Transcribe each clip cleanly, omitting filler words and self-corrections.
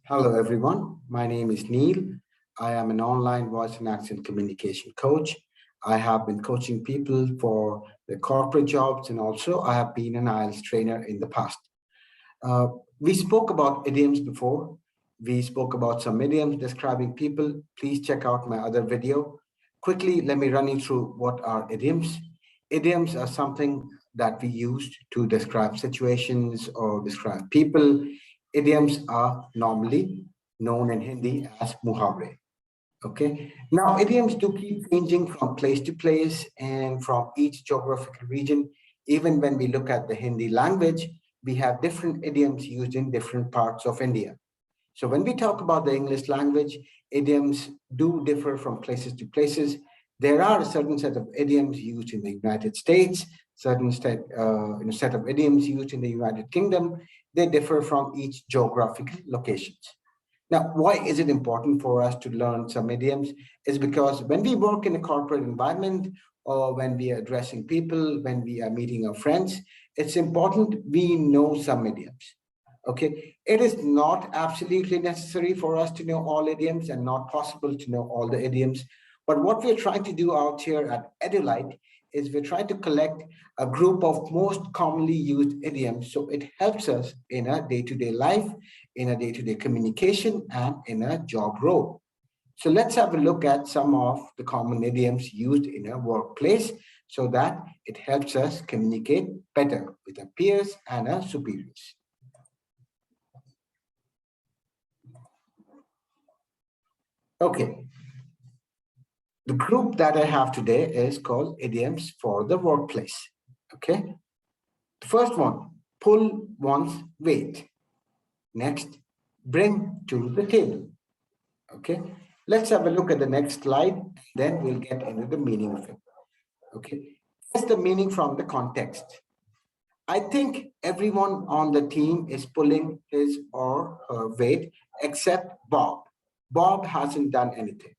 Hello, everyone. My name is Neil. I am an online voice and accent communication coach. I have been coaching people for their corporate jobs, and also I have been an IELTS trainer in the past. Uh, we spoke about idioms before. We spoke about some idioms describing people. Please check out my other video. Quickly, let me run you through what are idioms. Idioms are something that we use to describe situations or describe people. Idioms are normally known in Hindi as muhavre. Okay. Now, idioms do keep changing from place to place and from each geographical region. Even when we look at the Hindi language, we have different idioms used in different parts of India. So when we talk about the English language, idioms do differ from places to places. There are a certain set of idioms used in the United States, set of idioms used in the United Kingdom. They differ from each geographical locations. Now, why is it important for us to learn some idioms? Is because when we work in a corporate environment or when we are addressing people, when we are meeting our friends, it's important we know some idioms. Okay, it is not absolutely necessary for us to know all idioms and not possible to know all the idioms. But what we're trying to do out here at Edulite is we're trying to collect a group of most commonly used idioms. So it helps us in a day-to-day life, in a day-to-day communication, and in a job role. So let's have a look at some of the common idioms used in a workplace so that it helps us communicate better with our peers and our superiors. Okay, the group that I have today is called idioms for the workplace. Okay, the first one, pull one's weight. Next, bring to the table. Okay, let's have a look at the next slide, then we'll get into the meaning of it. Okay, what's the meaning from the context? I think everyone on the team is pulling his or her weight except Bob. Bob hasn't done anything.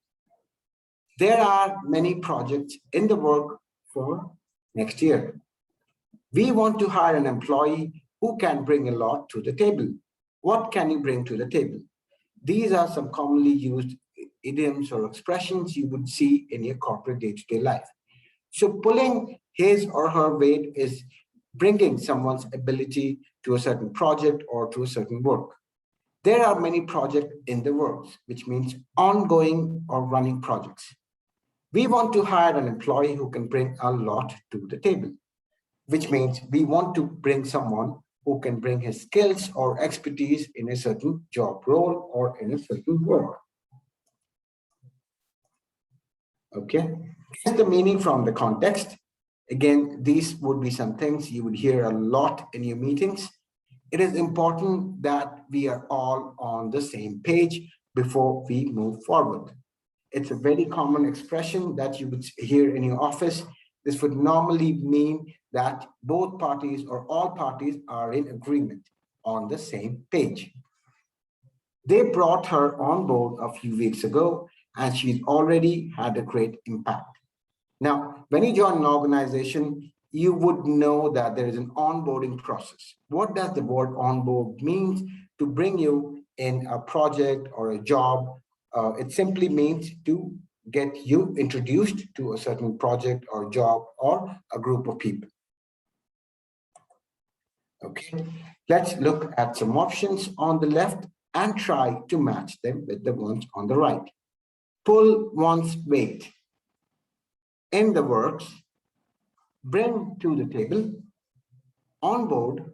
There are many projects in the work for next year. We want to hire an employee who can bring a lot to the table. What can you bring to the table? These are some commonly used idioms or expressions you would see in your corporate day-to-day life. So pulling his or her weight is bringing someone's ability to a certain project or to a certain work. There are many projects in the works, which means ongoing or running projects. We want to hire an employee who can bring a lot to the table, which means we want to bring someone who can bring his skills or expertise in a certain job role or in a certain work. Okay, here's the meaning from the context. Again, these would be some things you would hear a lot in your meetings. It is important that we are all on the same page before we move forward. It's a very common expression that you would hear in your office. This would normally mean that both parties or all parties are in agreement on the same page. They brought her on board a few weeks ago, and she's already had a great impact. Now, when you join an organization, you would know that there is an onboarding process. What does the word onboard mean? To bring you in a project or a job. It simply means to get you introduced to a certain project or job or a group of people. Okay, let's look at some options on the left and try to match them with the ones on the right. Pull one's weight. In the works, bring to the table, on board,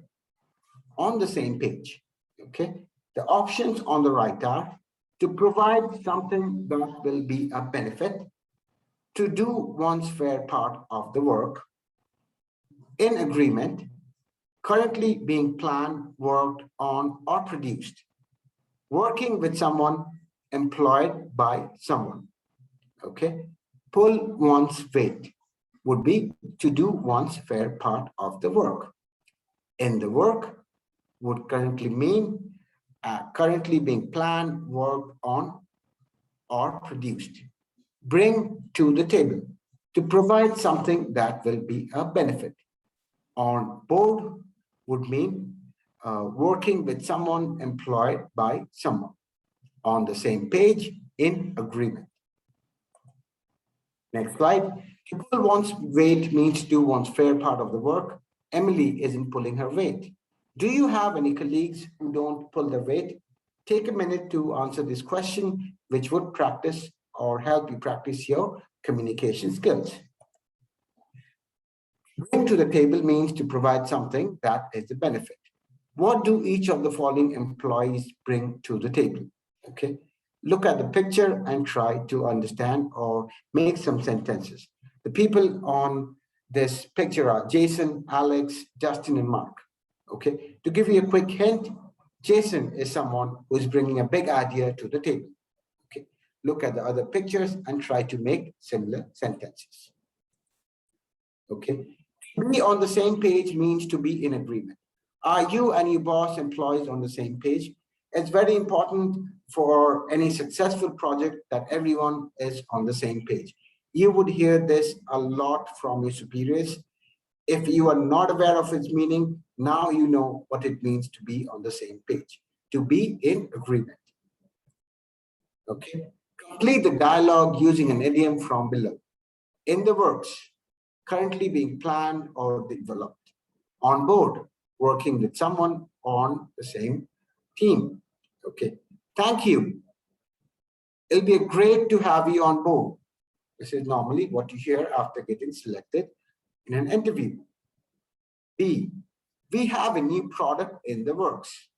on the same page. Okay, the options on the right are to provide something that will be a benefit, to do one's fair part of the work, in agreement, currently being planned, worked on, or produced, working with someone, employed by someone. Okay, pull one's weight would be to do one's fair part of the work. In the work would currently mean currently being planned, worked on, or produced. Bring to the table to provide something that will be a benefit. On board would mean working with someone, employed by someone. on the same page, in agreement. Next slide. To pull one's weight means do one's fair part of the work. Emily isn't pulling her weight. Do you have any colleagues who don't pull their weight? Take a minute to answer this question, which would practice or help you practice your communication skills. Bring to the table means to provide something that is a benefit. What do each of the following employees bring to the table? Okay. Look at the picture and try to understand or make some sentences. The people on this picture are Jason, Alex, Justin, and Mark. Okay. To give you a quick hint, Jason is someone who is bringing a big idea to the table. Okay. Look at the other pictures and try to make similar sentences. Okay. To be on the same page means to be in agreement. Are you and your boss employees on the same page? It's very important for any successful project that everyone is on the same page. You would hear this a lot from your superiors. If you are not aware of its meaning, now you know what it means to be on the same page, to be in agreement. Okay. Complete the dialogue using an idiom from below. In the works, currently being planned or developed. On board, working with someone on the same team. Okay. Thank you. It'll be great to have you on board. This is normally what you hear after getting selected in an interview. B, we have a new product in the works.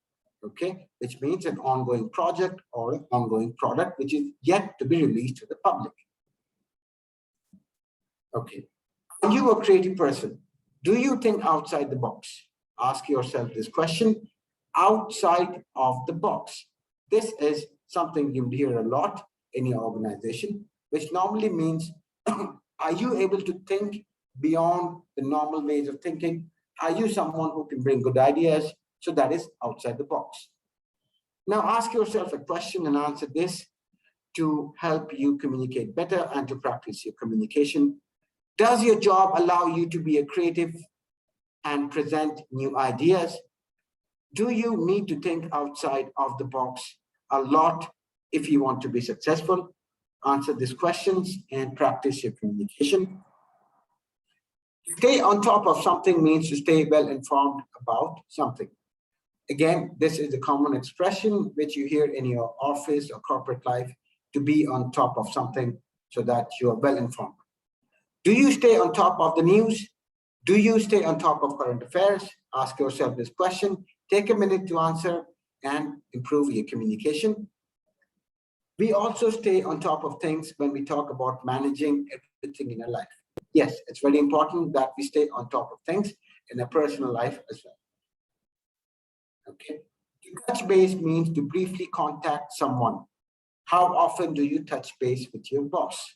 Okay, which means an ongoing project or an ongoing product which is yet to be released to the public. Okay. Are you a creative person? Do you think outside the box? Ask yourself this question, outside of the box. This is something you hear a lot in your organization, which normally means, are you able to think beyond the normal ways of thinking? Are you someone who can bring good ideas? So that is outside the box. Now ask yourself a question and answer this to help you communicate better and to practice your communication. Does your job allow you to be a creative and present new ideas? Do you need to think outside of the box a lot if you want to be successful? Answer these questions and practice your communication. Stay on top of something means to stay well informed about something. Again, this is a common expression which you hear in your office or corporate life, to be on top of something so that you are well informed. Do you stay on top of the news? Do you stay on top of current affairs? Ask yourself this question. Take a minute to answer and improve your communication. We also stay on top of things when we talk about managing everything in our life. Yes, it's very important that we stay on top of things in our personal life as well. Okay. To touch base means to briefly contact someone. How often do you touch base with your boss?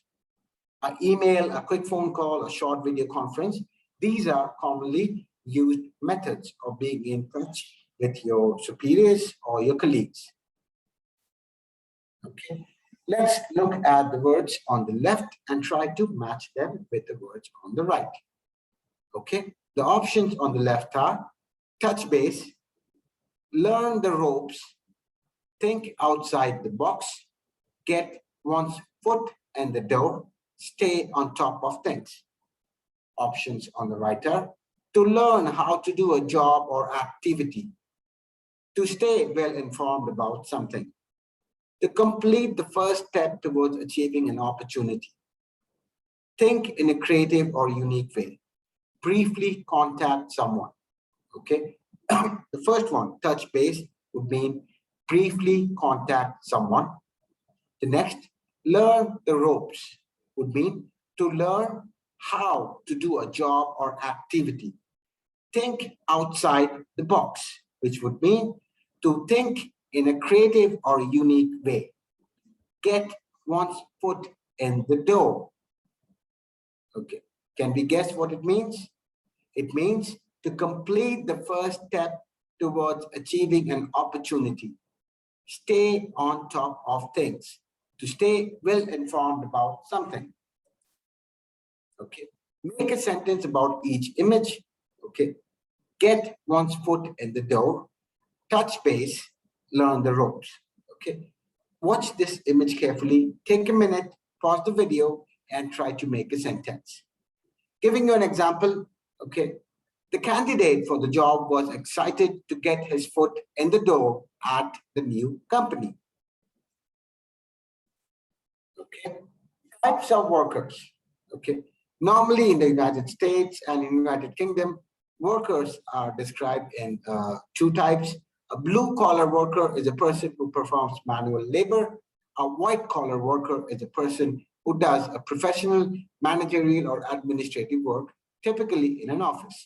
An email, a quick phone call, a short video conference. These are commonly used methods of being in touch with your superiors or your colleagues. Okay. Let's look at the words on the left and try to match them with the words on the right. Okay. The options on the left are touch base, learn the ropes, think outside the box, get one's foot in the door, stay on top of things. Options on the right are to learn how to do a job or activity, to stay well informed about something, to complete the first step towards achieving an opportunity, think in a creative or unique way, briefly contact someone. Okay. The first one, touch base, would mean briefly contact someone. The next, learn the ropes, would mean to learn how to do a job or activity. Think outside the box, which would mean to think in a creative or unique way. Get one's foot in the door. Okay. Can we guess what it means? It means to complete the first step towards achieving an opportunity. Stay on top of things, to stay well informed about something. Okay. Make a sentence about each image. Okay. Get one's foot in the door, touch base, learn the ropes. Okay. Watch this image carefully, take a minute, pause the video, and try to make a sentence. Giving you an example, okay, the candidate for the job was excited to get his foot in the door at the new company. Okay, types of workers. Okay, normally in the United States and in United Kingdom, workers are described in two types. A blue collar worker is a person who performs manual labor. A white collar worker is a person who does a professional, managerial, or administrative work, typically in an office.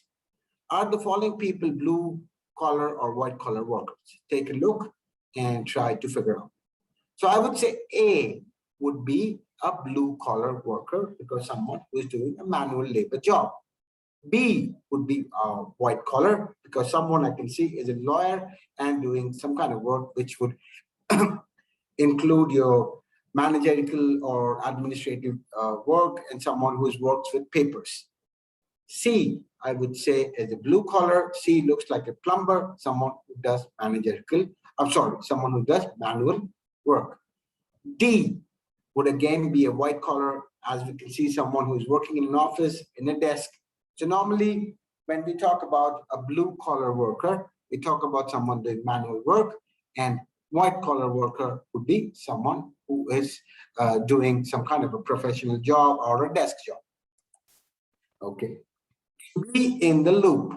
Are the following people blue collar or white collar workers? Take a look and try to figure out. So I would say A would be a blue collar worker because someone who is doing a manual labor job. B would be a white collar because someone I can see is a lawyer and doing some kind of work which would include your managerial or administrative work and someone who works with papers. C, I would say, is a blue collar. C looks like a plumber, someone who does someone who does manual work. D would again be a white collar, as we can see, someone who's working in an office, in a desk. So normally, when we talk about a blue collar worker, we talk about someone doing manual work, and white collar worker would be someone who is doing some kind of a professional job or a desk job. Okay. To be in the loop.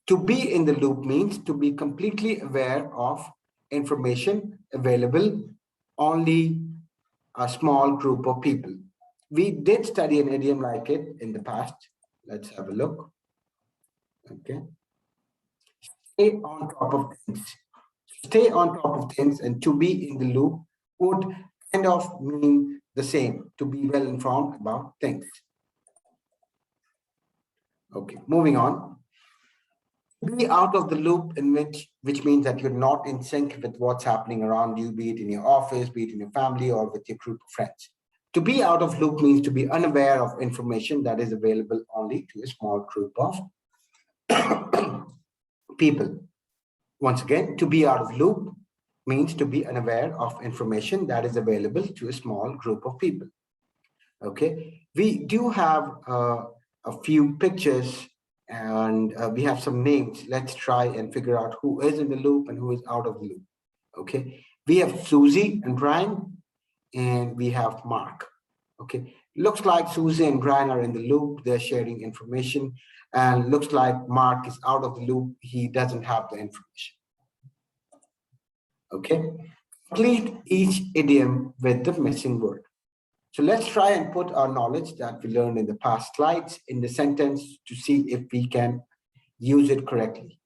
To be in the loop means to be completely aware of information available only a small group of people. We did study an idiom like it in the past. Let's have a look. Okay. Stay on top of things. Stay on top of things and to be in the loop would kind of mean the same, to be well informed about things. Okay, moving on. Be out of the loop in which means that you're not in sync with what's happening around you, be it in your office, be it in your family, or with your group of friends. To be out of loop means to be unaware of information that is available only to a small group of people. Once again, to be out of loop means to be unaware of information that is available to a small group of people. Okay, we do have a few pictures and we have some names. Let's try and figure out who is in the loop and who is out of the loop. Okay, we have Susie and Brian, and we have Mark. Okay, looks like Susie and Brian are in the loop. They're sharing information, and looks like Mark is out of the loop. He doesn't have the information. Okay, complete each idiom with the missing word. So let's try and put our knowledge that we learned in the past slides in the sentence to see if we can use it correctly.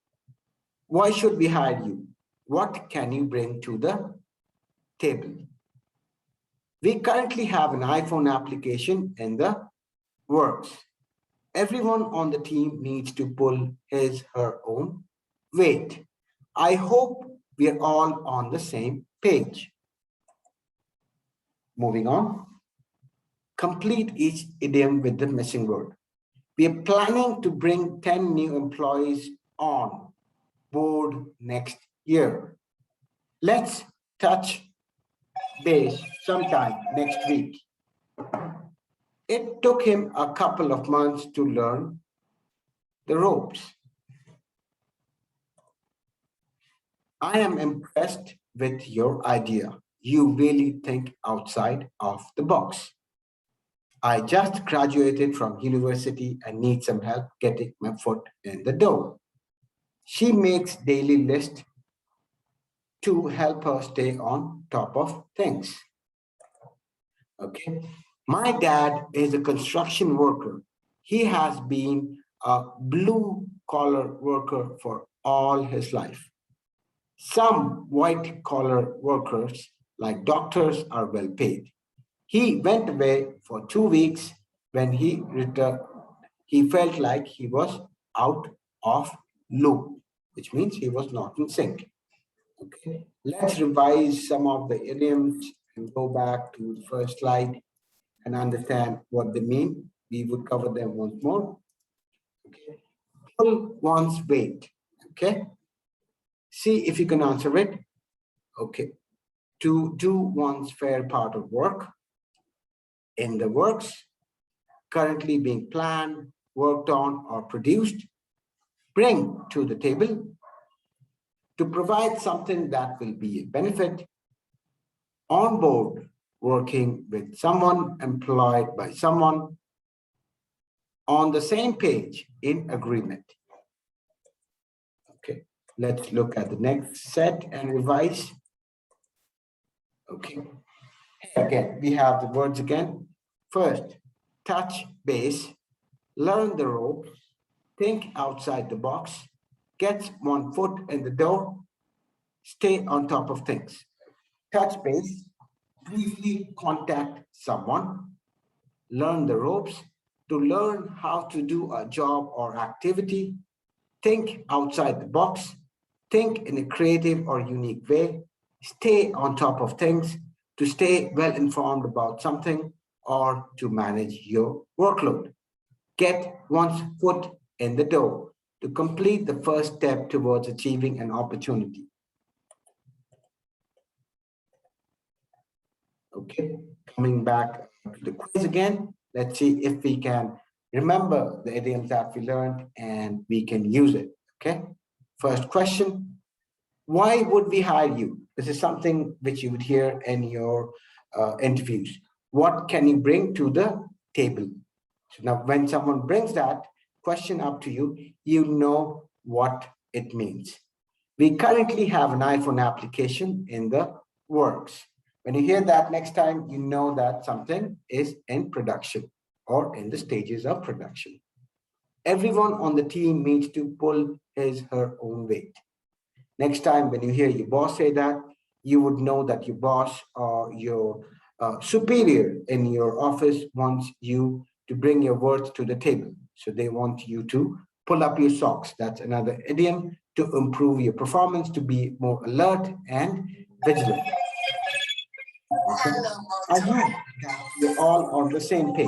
Why should we hire you? What can you bring to the table? We currently have an iPhone application in the works. Everyone on the team needs to pull her own weight. I hope we are all on the same page. Moving on. Complete each idiom with the missing word. We are planning to bring 10 new employees on board next year. Let's touch base sometime next week. It took him a couple of months to learn the ropes. I am impressed with your idea. You really think outside of the box. I just graduated from university and need some help getting my foot in the door. She makes daily lists to help her stay on top of things. Okay. My dad is a construction worker. He has been a blue collar worker for all his life. Some white collar workers, like doctors, are well paid. He went away for 2 weeks. When he returned, he felt like he was out of loop, which means he was not in sync. Okay, let's revise some of the idioms and go back to the first slide and understand what they mean. We would cover them once more. Okay, pull one's weight. Okay, see if you can answer it. Okay, to do one's fair part of work in the works currently being planned, worked on, or produced, bring to the table to provide something that will be a benefit, on board working with someone, employed by someone, on the same page in agreement. Okay, let's look at the next set and revise. Okay, again, we have the words again. First, touch base, learn the ropes, think outside the box, get one foot in the door, stay on top of things. Touch base, briefly contact someone, learn the ropes, to learn how to do a job or activity, think outside the box, think in a creative or unique way, stay on top of things, to stay well informed about something, or to manage your workload. Get one's foot in the door to complete the first step towards achieving an opportunity. Okay, coming back to the quiz again, let's see if we can remember the idioms that we learned and we can use it. Okay, first question, why would we hire you? This is something which you would hear in your interviews. What can you bring to the table? So now when someone brings that question up to you, you know what it means. We currently have an iPhone application in the works. When you hear that next time, you know that something is in production or in the stages of production. Everyone on the team needs to pull his, her own weight. Next time when you hear your boss say that, you would know that your boss or your superior in your office wants you to bring your words to the table. So they want you to pull up your socks. That's another idiom to improve your performance, to be more alert and vigilant. Okay. I hope that we're all on the same page.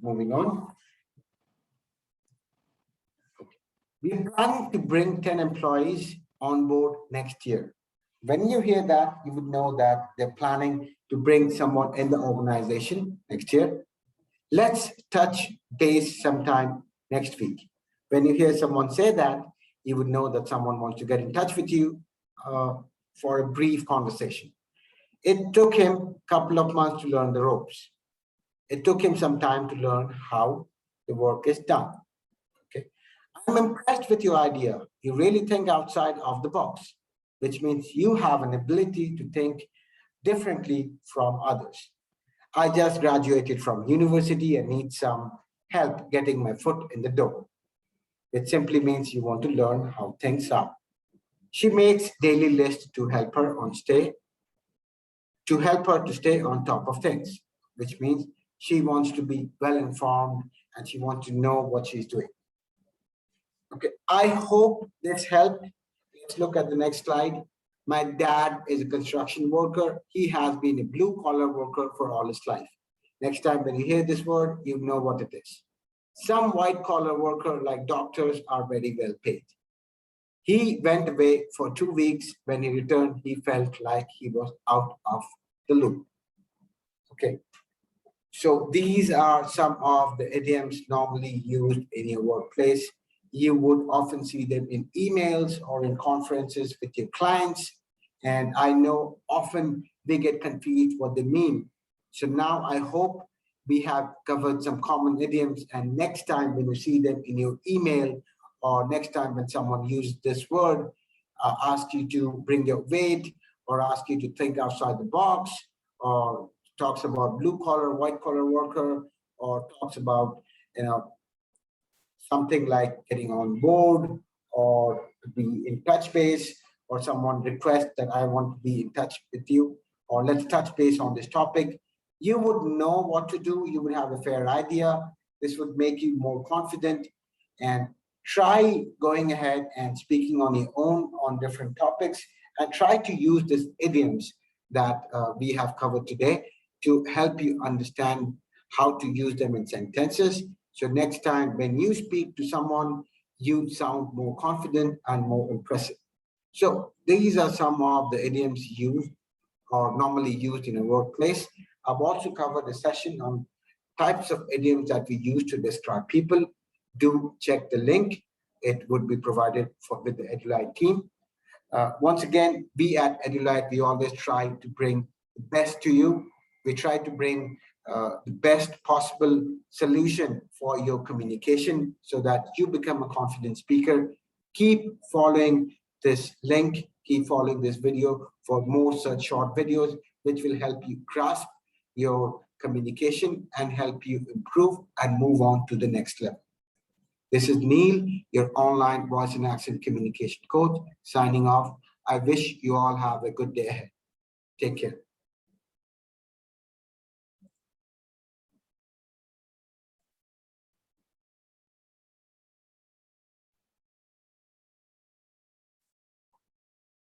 Moving on. We are planning to bring 10 employees on board next year. When you hear that, you would know that they're planning to bring someone in the organization next year. Let's touch base sometime next week. When you hear someone say that, you would know that someone wants to get in touch with you for a brief conversation. It took him a couple of months to learn the ropes. It took him some time to learn how the work is done. Okay, I'm impressed with your idea. You really think outside of the box, which means you have an ability to think differently from others. I just graduated from university and need some help getting my foot in the door. It simply means you want to learn how things are. She makes daily lists to help her to stay on top of things, which means she wants to be well informed and she wants to know what she's doing. Okay, I hope this helped. Let's look at the next slide. My dad is a construction worker. He has been a blue collar worker for all his life. Next time when you hear this word, you know what it is. Some white collar worker like doctors are very well paid. He went away for 2 weeks. When he returned, he felt like he was out of the loop. Okay. So these are some of the idioms normally used in your workplace. You would often see them in emails or in conferences with your clients. And I know often they get confused what they mean. So now I hope we have covered some common idioms, and next time when you see them in your email or next time when someone uses this word, ask you to bring your weight or ask you to think outside the box or talks about blue collar, white collar worker, or talks about, something like getting on board or to be in touch base, or someone requests that I want to be in touch with you, or let's touch base on this topic. You would know what to do. You would have a fair idea. This would make you more confident. And try going ahead and speaking on your own on different topics, and try to use these idioms that we have covered today to help you understand how to use them in sentences. So next time when you speak to someone, you sound more confident and more impressive. So these are some of the idioms used or normally used in a workplace. I've also covered a session on types of idioms that we use to describe people. Do check the link. It would be provided with the EduLite team. Once again, we at EduLite, we always try to bring the best to you. We try to bring the best possible solution for your communication so that you become a confident speaker. Keep following this link, keep following this video for more such short videos, which will help you grasp your communication and help you improve and move on to the next level. This is Neil, your online voice and accent communication coach, signing off. I wish you all have a good day ahead. Take care.